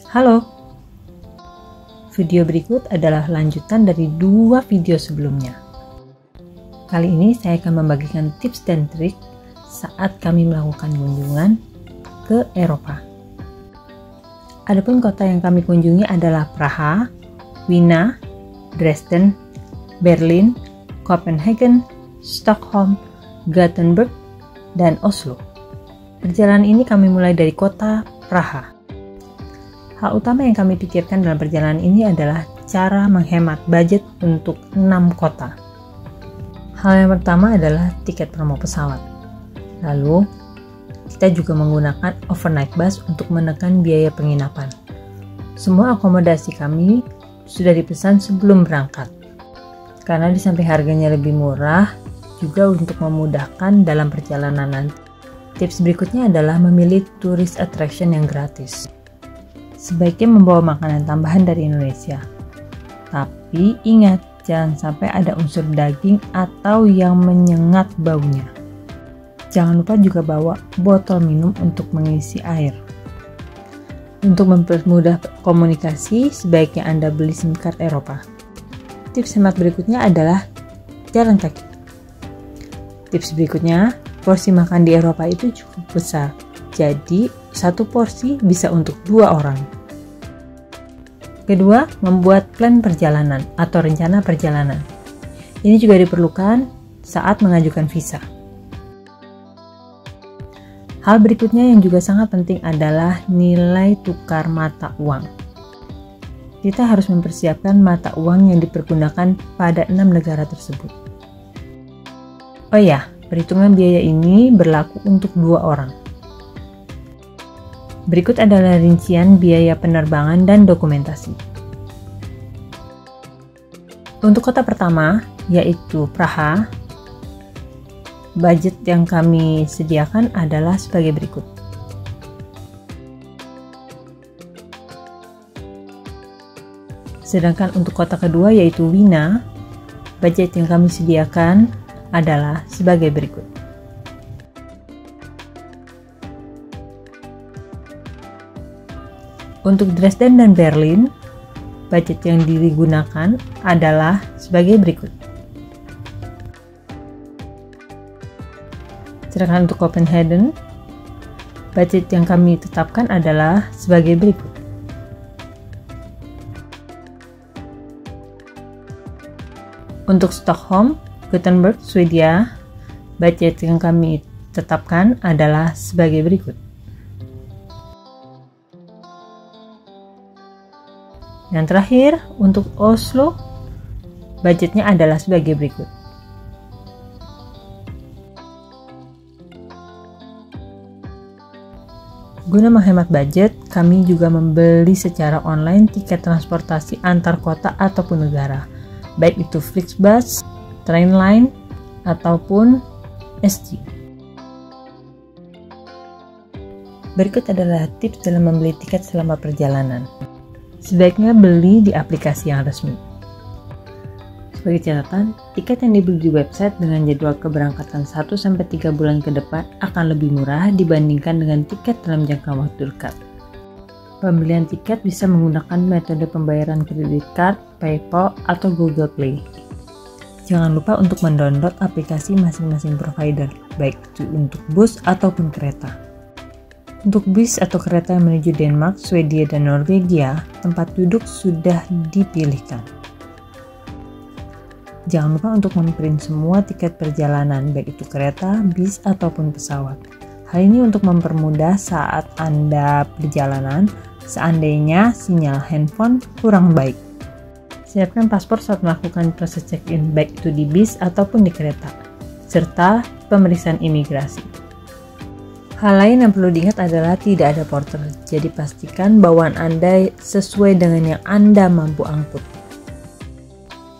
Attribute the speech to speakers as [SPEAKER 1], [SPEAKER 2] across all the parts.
[SPEAKER 1] Halo, video berikut adalah lanjutan dari 2 video sebelumnya. Kali ini saya akan membagikan tips dan trik saat kami melakukan kunjungan ke Eropa. Adapun kota yang kami kunjungi adalah Praha, Wina, Dresden, Berlin, Copenhagen, Stockholm, Gothenburg, dan Oslo. Perjalanan ini kami mulai dari kota Praha. Hal utama yang kami pikirkan dalam perjalanan ini adalah cara menghemat budget untuk 6 kota. Hal yang pertama adalah tiket promo pesawat. Lalu, kita juga menggunakan overnight bus untuk menekan biaya penginapan. Semua akomodasi kami sudah dipesan sebelum berangkat. Karena di samping harganya lebih murah, juga untuk memudahkan dalam perjalanan nanti. Tips berikutnya adalah memilih tourist attraction yang gratis. Sebaiknya membawa makanan tambahan dari Indonesia. Tapi ingat, jangan sampai ada unsur daging atau yang menyengat baunya. Jangan lupa juga bawa botol minum untuk mengisi air. Untuk mempermudah komunikasi, sebaiknya Anda beli SIM card Eropa. Tips hemat berikutnya adalah jalan kaki. Tips berikutnya, porsi makan di Eropa itu cukup besar. Jadi, satu porsi bisa untuk 2 orang. Kedua, membuat plan perjalanan atau rencana perjalanan. Ini juga diperlukan saat mengajukan visa. Hal berikutnya yang juga sangat penting adalah nilai tukar mata uang. Kita harus mempersiapkan mata uang yang dipergunakan pada 6 negara tersebut. Oh ya, perhitungan biaya ini berlaku untuk 2 orang. Berikut adalah rincian biaya penerbangan dan dokumentasi. Untuk kota pertama, yaitu Praha, budget yang kami sediakan adalah sebagai berikut. Sedangkan untuk kota kedua, yaitu Wina, budget yang kami sediakan adalah sebagai berikut. Untuk Dresden dan Berlin, budget yang digunakan adalah sebagai berikut. Sedangkan untuk Copenhagen, budget yang kami tetapkan adalah sebagai berikut. Untuk Stockholm, Gothenburg, Swedia, budget yang kami tetapkan adalah sebagai berikut. Yang terakhir, untuk Oslo, budgetnya adalah sebagai berikut. Guna menghemat budget, kami juga membeli secara online tiket transportasi antar kota ataupun negara, baik itu Flixbus, Trainline, ataupun SG. Berikut adalah tips dalam membeli tiket selama perjalanan. Sebaiknya beli di aplikasi yang resmi. Sebagai catatan, tiket yang dibeli di website dengan jadwal keberangkatan 1-3 bulan ke depan akan lebih murah dibandingkan dengan tiket dalam jangka waktu dekat. Pembelian tiket bisa menggunakan metode pembayaran kredit card, PayPal, atau Google Play. Jangan lupa untuk mendownload aplikasi masing-masing provider, baik itu untuk bus ataupun kereta. Untuk bis atau kereta yang menuju Denmark, Swedia, dan Norwegia, tempat duduk sudah dipilihkan. Jangan lupa untuk memprint semua tiket perjalanan, baik itu kereta, bis, ataupun pesawat. Hal ini untuk mempermudah saat Anda perjalanan, seandainya sinyal handphone kurang baik. Siapkan paspor saat melakukan proses check-in, baik itu di bis ataupun di kereta, serta pemeriksaan imigrasi. Hal lain yang perlu diingat adalah tidak ada porter, jadi pastikan bawaan Anda sesuai dengan yang Anda mampu angkut.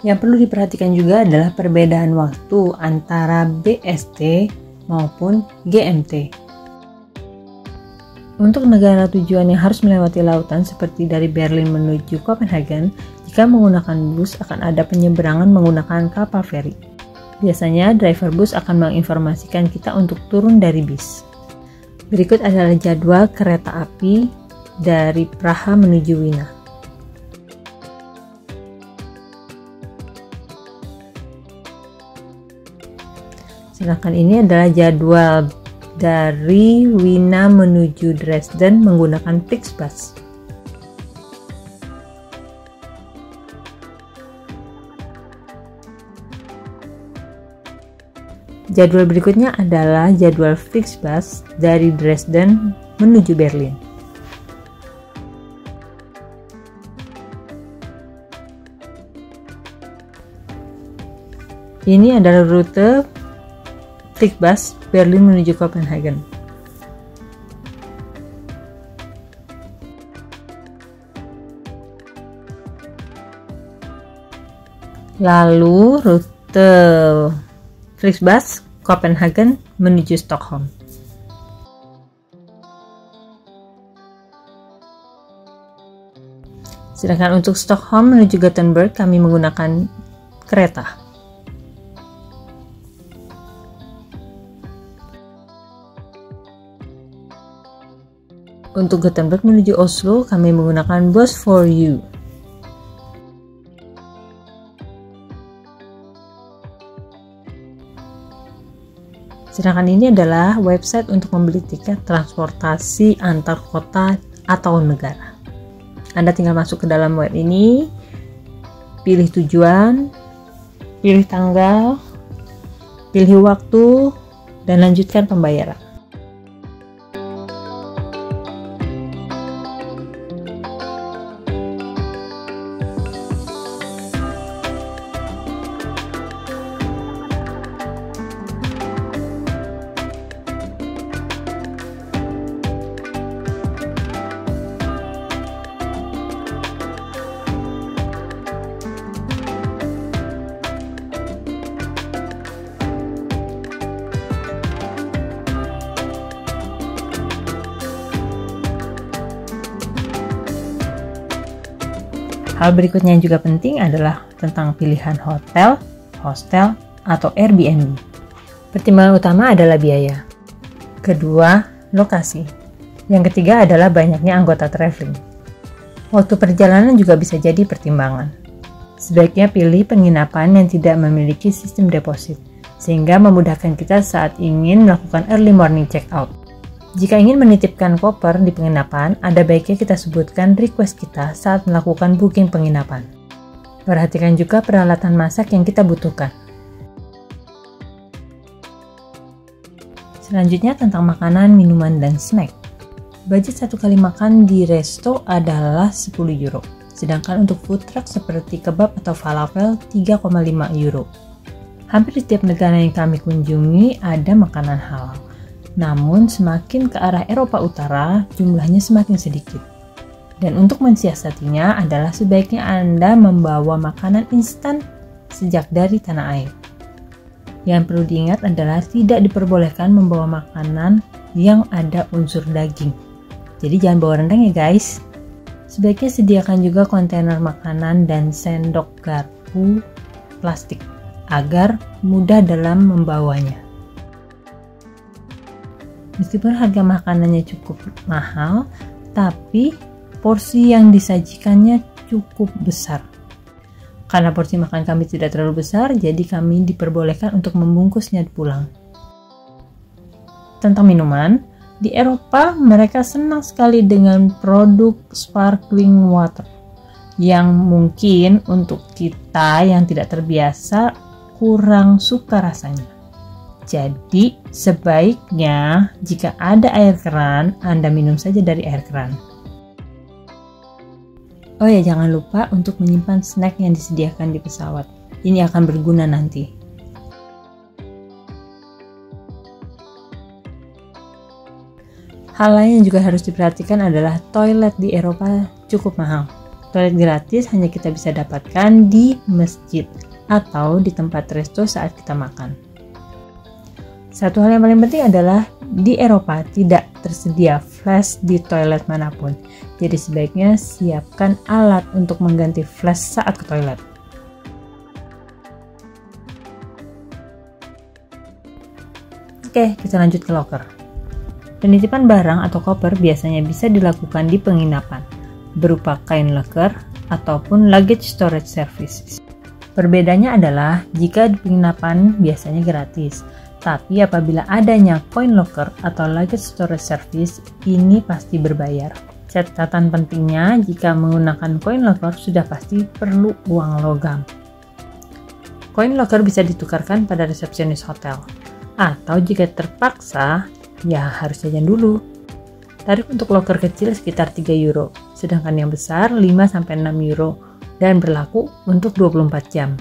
[SPEAKER 1] Yang perlu diperhatikan juga adalah perbedaan waktu antara BST maupun GMT. Untuk negara tujuan yang harus melewati lautan seperti dari Berlin menuju Copenhagen, jika menggunakan bus akan ada penyeberangan menggunakan kapal feri. Biasanya driver bus akan menginformasikan kita untuk turun dari bis. Berikut adalah jadwal kereta api dari Praha menuju Wina. Sedangkan ini adalah jadwal dari Wina menuju Dresden menggunakan Flixbus. Jadwal berikutnya adalah jadwal Flixbus dari Dresden menuju Berlin. Ini adalah rute Flixbus Berlin menuju Copenhagen. Lalu rute Flixbus Copenhagen menuju Stockholm. Sedangkan untuk Stockholm menuju Gothenburg kami menggunakan kereta. Untuk Gothenburg menuju Oslo kami menggunakan Bus4U. Sedangkan ini adalah website untuk membeli tiket transportasi antar kota atau negara. Anda tinggal masuk ke dalam web ini, pilih tujuan, pilih tanggal, pilih waktu, dan lanjutkan pembayaran. Hal berikutnya yang juga penting adalah tentang pilihan hotel, hostel, atau Airbnb. Pertimbangan utama adalah biaya. Kedua, lokasi. Yang ketiga adalah banyaknya anggota traveling. Waktu perjalanan juga bisa jadi pertimbangan. Sebaiknya pilih penginapan yang tidak memiliki sistem deposit, sehingga memudahkan kita saat ingin melakukan early morning check-out. Jika ingin menitipkan koper di penginapan, ada baiknya kita sebutkan request kita saat melakukan booking penginapan. Perhatikan juga peralatan masak yang kita butuhkan. Selanjutnya tentang makanan, minuman, dan snack. Budget satu kali makan di resto adalah 10 euro. Sedangkan untuk food truck seperti kebab atau falafel 3,5 euro. Hampir di setiap negara yang kami kunjungi ada makanan halal. Namun semakin ke arah Eropa Utara, jumlahnya semakin sedikit. Dan untuk mensiasatinya adalah sebaiknya Anda membawa makanan instan sejak dari tanah air. Yang perlu diingat adalah tidak diperbolehkan membawa makanan yang ada unsur daging. Jadi jangan bawa rendang ya guys. Sebaiknya sediakan juga kontainer makanan dan sendok garpu plastik agar mudah dalam membawanya. Meskipun harga makanannya cukup mahal, tapi porsi yang disajikannya cukup besar. Karena porsi makan kami tidak terlalu besar, jadi kami diperbolehkan untuk membungkusnya pulang. Tentang minuman, di Eropa mereka senang sekali dengan produk sparkling water, yang mungkin untuk kita yang tidak terbiasa kurang suka rasanya. Jadi, sebaiknya jika ada air keran, Anda minum saja dari air keran. Oh ya, jangan lupa untuk menyimpan snack yang disediakan di pesawat. Ini akan berguna nanti. Hal lain yang juga harus diperhatikan adalah toilet di Eropa cukup mahal. Toilet gratis hanya kita bisa dapatkan di masjid atau di tempat resto saat kita makan. Satu hal yang paling penting adalah di Eropa tidak tersedia flash di toilet manapun. Jadi sebaiknya siapkan alat untuk mengganti flash saat ke toilet. Oke, kita lanjut ke locker. Penitipan barang atau koper biasanya bisa dilakukan di penginapan, berupa kain locker ataupun luggage storage service. Perbedaannya adalah jika di penginapan biasanya gratis, tapi apabila adanya coin locker atau luggage storage service, ini pasti berbayar. Catatan pentingnya, jika menggunakan coin locker sudah pasti perlu uang logam. Coin locker bisa ditukarkan pada resepsionis hotel, atau jika terpaksa, ya harus jajan dulu. Tarif untuk locker kecil sekitar 3 euro, sedangkan yang besar 5-6 euro dan berlaku untuk 24 jam.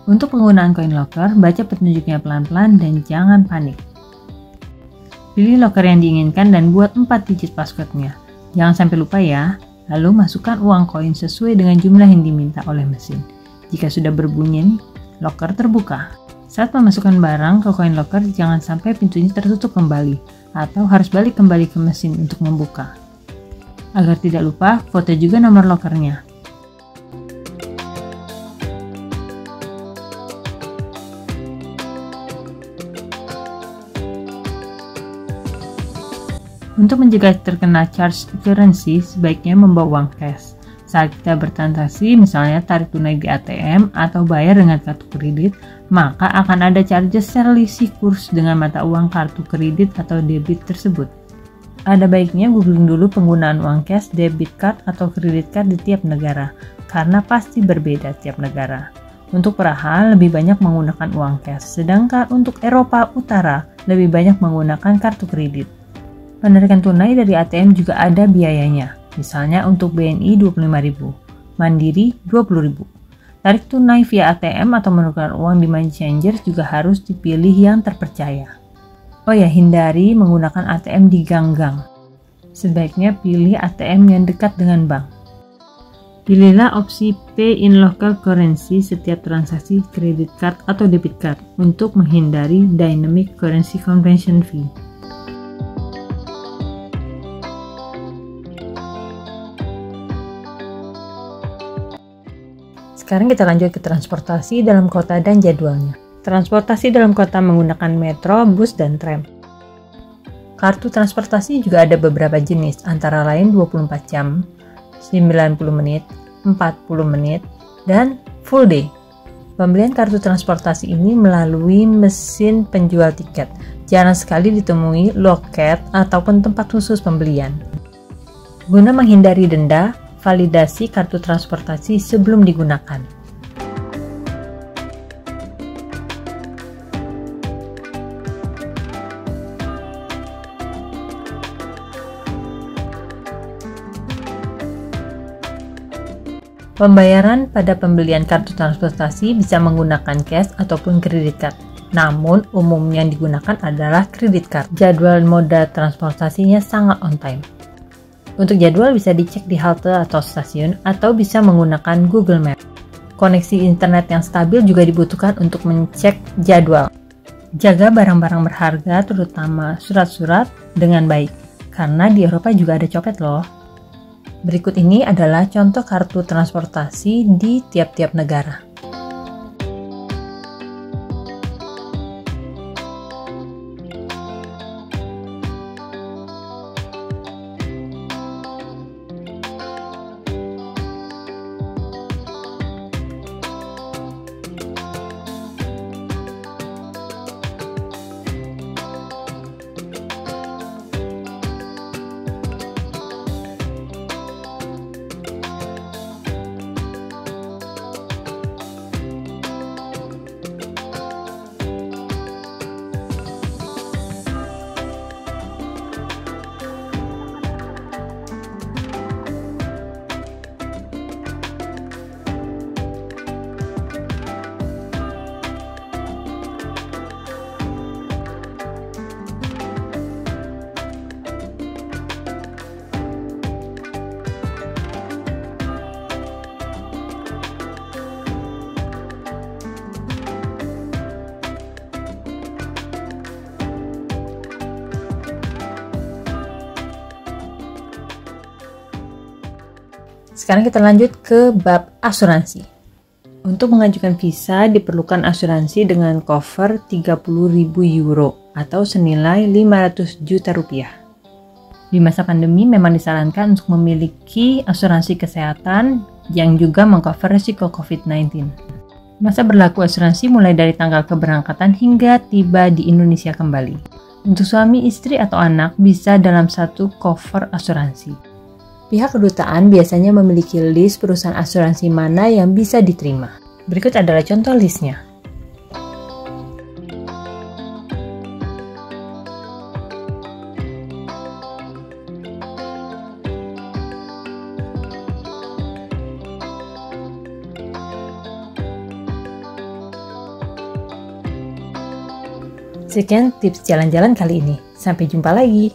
[SPEAKER 1] Untuk penggunaan coin locker, baca petunjuknya pelan-pelan dan jangan panik. Pilih locker yang diinginkan dan buat 4 digit passcode-nya. Jangan sampai lupa ya, lalu masukkan uang koin sesuai dengan jumlah yang diminta oleh mesin. Jika sudah berbunyi, locker terbuka. Saat memasukkan barang ke coin locker, jangan sampai pintunya tertutup kembali atau harus balik kembali ke mesin untuk membuka. Agar tidak lupa, foto juga nomor lokernya. Untuk mencegah terkena charge currency, sebaiknya membawa uang cash. Saat kita bertransaksi, misalnya tarik tunai di ATM atau bayar dengan kartu kredit, maka akan ada charges selisih kurs dengan mata uang kartu kredit atau debit tersebut. Ada baiknya googling dulu penggunaan uang cash, debit card, atau kredit card di tiap negara, karena pasti berbeda tiap negara. Untuk Praha lebih banyak menggunakan uang cash, sedangkan untuk Eropa Utara lebih banyak menggunakan kartu kredit. Penarikan tunai dari ATM juga ada biayanya. Misalnya untuk BNI 25.000, Mandiri 20.000. Tarik tunai via ATM atau menukar uang di money changer juga harus dipilih yang terpercaya. Oh ya, hindari menggunakan ATM di gang-gang. Sebaiknya pilih ATM yang dekat dengan bank. Pilihlah opsi Pay in Local Currency setiap transaksi kredit card atau debit card untuk menghindari Dynamic Currency Conversion Fee. Sekarang kita lanjut ke transportasi dalam kota dan jadwalnya. Transportasi dalam kota menggunakan metro, bus, dan tram. Kartu transportasi juga ada beberapa jenis, antara lain 24 jam, 90 menit, 40 menit, dan full day. Pembelian kartu transportasi ini melalui mesin penjual tiket. Jarang sekali ditemui loket ataupun tempat khusus pembelian. Guna menghindari denda, validasi kartu transportasi sebelum digunakan. Pembayaran pada pembelian kartu transportasi bisa menggunakan cash ataupun kredit card. Namun, umum yang digunakan adalah kredit card. Jadwal moda transportasinya sangat on time. Untuk jadwal bisa dicek di halte atau stasiun atau bisa menggunakan Google Maps. Koneksi internet yang stabil juga dibutuhkan untuk mencek jadwal. Jaga barang-barang berharga terutama surat-surat dengan baik, karena di Eropa juga ada copet loh. Berikut ini adalah contoh kartu transportasi di tiap-tiap negara. Sekarang kita lanjut ke bab asuransi. Untuk mengajukan visa diperlukan asuransi dengan cover 30.000 euro atau senilai 500 juta rupiah. Di masa pandemi memang disarankan untuk memiliki asuransi kesehatan yang juga mengcover risiko COVID-19. Masa berlaku asuransi mulai dari tanggal keberangkatan hingga tiba di Indonesia kembali. Untuk suami, istri, atau anak bisa dalam satu cover asuransi. Pihak kedutaan biasanya memiliki list perusahaan asuransi mana yang bisa diterima. Berikut adalah contoh listnya. Sekian tips jalan-jalan kali ini. Sampai jumpa lagi.